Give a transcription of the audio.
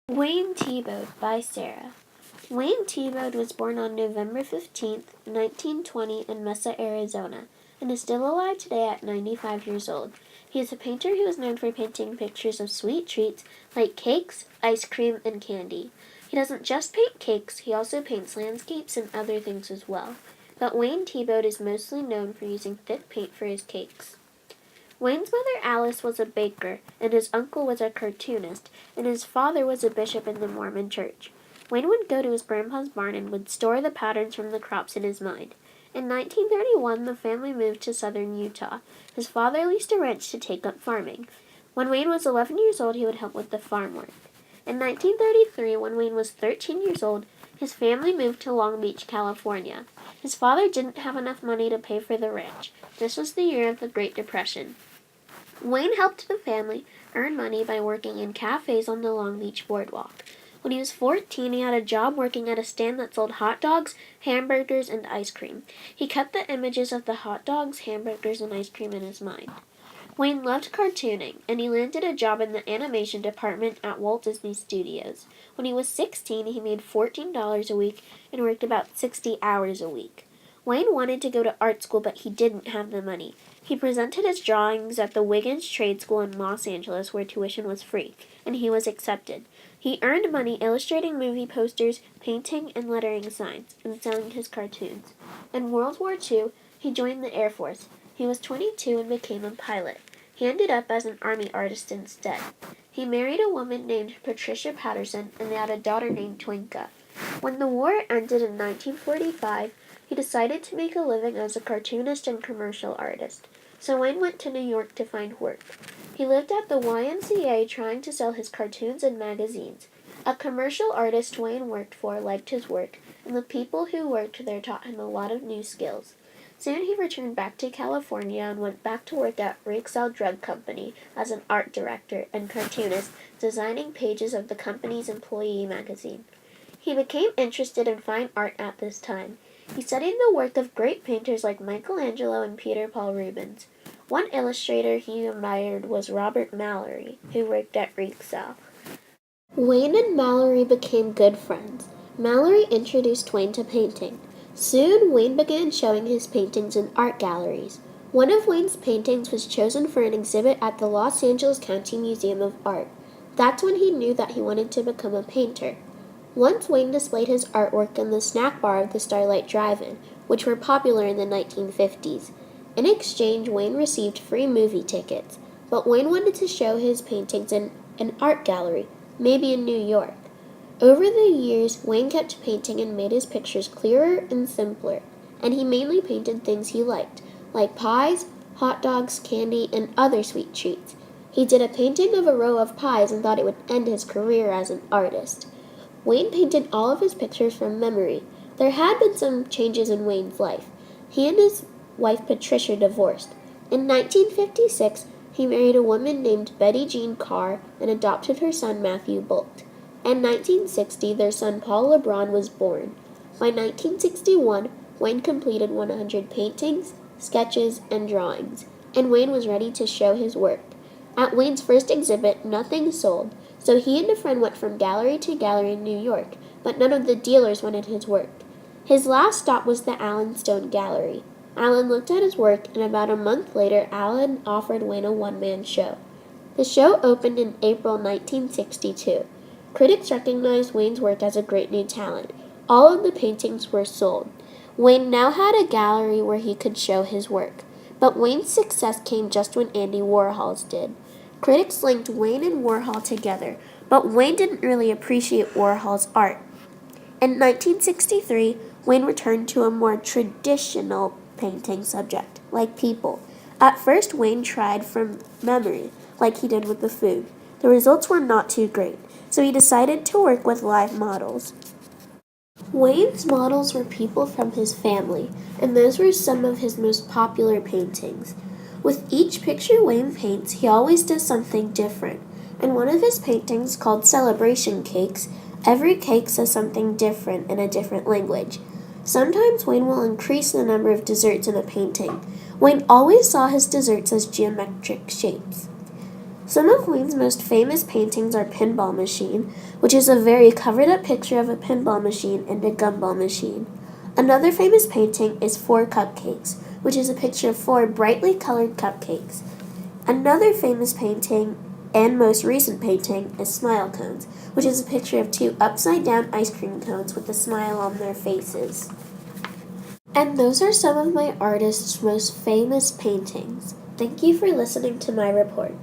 Wayne Thiebaud by Sarah. Wayne Thiebaud was born on November 15th, 1920 in Mesa, Arizona, and is still alive today at 95 years old. He is a painter who is known for painting pictures of sweet treats like cakes, ice cream, and candy. He doesn't just paint cakes, he also paints landscapes and other things as well. But Wayne Thiebaud is mostly known for using thick paint for his cakes. Wayne's mother Alice was a baker, and his uncle was a cartoonist, and his father was a bishop in the Mormon church. Wayne would go to his grandpa's barn and would store the patterns from the crops in his mind. In 1931, the family moved to southern Utah. His father leased a ranch to take up farming. When Wayne was 11 years old, he would help with the farm work. In 1933, when Wayne was 13 years old, his family moved to Long Beach, California. His father didn't have enough money to pay for the ranch. This was the year of the Great Depression. Wayne helped the family earn money by working in cafes on the Long Beach boardwalk. When he was 14, he had a job working at a stand that sold hot dogs, hamburgers, and ice cream. He kept the images of the hot dogs, hamburgers, and ice cream in his mind. Wayne loved cartooning, and he landed a job in the animation department at Walt Disney Studios. When he was 16, he made $14 a week and worked about 60 hours a week. Wayne wanted to go to art school, but he didn't have the money. He presented his drawings at the Wiggins Trade School in Los Angeles, where tuition was free, and he was accepted. He earned money illustrating movie posters, painting and lettering signs, and selling his cartoons. In World War II, he joined the Air Force. He was 22 and became a pilot. He ended up as an army artist instead. He married a woman named Patricia Patterson, and they had a daughter named Twinka. When the war ended in 1945, he decided to make a living as a cartoonist and commercial artist. So Wayne went to New York to find work. He lived at the YMCA trying to sell his cartoons and magazines. A commercial artist Wayne worked for liked his work, and the people who worked there taught him a lot of new skills. Soon he returned back to California and went back to work at Rexall Drug Company as an art director and cartoonist, designing pages of the company's employee magazine. He became interested in fine art at this time. He studied the work of great painters like Michelangelo and Peter Paul Rubens. One illustrator he admired was Robert Mallory, who worked at Rexall. Wayne and Mallory became good friends. Mallory introduced Wayne to painting. Soon, Wayne began showing his paintings in art galleries. One of Wayne's paintings was chosen for an exhibit at the Los Angeles County Museum of Art. That's when he knew that he wanted to become a painter. Once Wayne displayed his artwork in the snack bar of the Starlight Drive-In, which were popular in the 1950s. In exchange, Wayne received free movie tickets, but Wayne wanted to show his paintings in an art gallery, maybe in New York. Over the years, Wayne kept painting and made his pictures clearer and simpler, and he mainly painted things he liked, like pies, hot dogs, candy, and other sweet treats. He did a painting of a row of pies and thought it would end his career as an artist. Wayne painted all of his pictures from memory. There had been some changes in Wayne's life. He and his wife Patricia divorced. In 1956, he married a woman named Betty Jean Carr and adopted her son Matthew Bolt. In 1960, their son Paul LeBron was born. By 1961, Wayne completed 100 paintings, sketches, and drawings, and Wayne was ready to show his work. At Wayne's first exhibit, nothing sold, so he and a friend went from gallery to gallery in New York, but none of the dealers wanted his work. His last stop was the Allen Stone Gallery. Allen looked at his work, and about a month later, Allen offered Wayne a one-man show. The show opened in April 1962. Critics recognized Wayne's work as a great new talent. All of the paintings were sold. Wayne now had a gallery where he could show his work. But Wayne's success came just when Andy Warhol's did. Critics linked Wayne and Warhol together, but Wayne didn't really appreciate Warhol's art. In 1963, Wayne returned to a more traditional painting subject, like people. At first, Wayne tried from memory, like he did with the food. The results were not too great, so he decided to work with live models. Wayne's models were people from his family, and those were some of his most popular paintings. With each picture Wayne paints, he always does something different. In one of his paintings, called Celebration Cakes, every cake says something different in a different language. Sometimes Wayne will increase the number of desserts in a painting. Wayne always saw his desserts as geometric shapes. Some of Wayne's most famous paintings are Pinball Machine, which is a very covered-up picture of a pinball machine and a gumball machine. Another famous painting is Four Cupcakes, which is a picture of four brightly colored cupcakes. Another famous painting and most recent painting is Smile Cones, which is a picture of two upside-down ice cream cones with a smile on their faces. And those are some of my artist's most famous paintings. Thank you for listening to my report.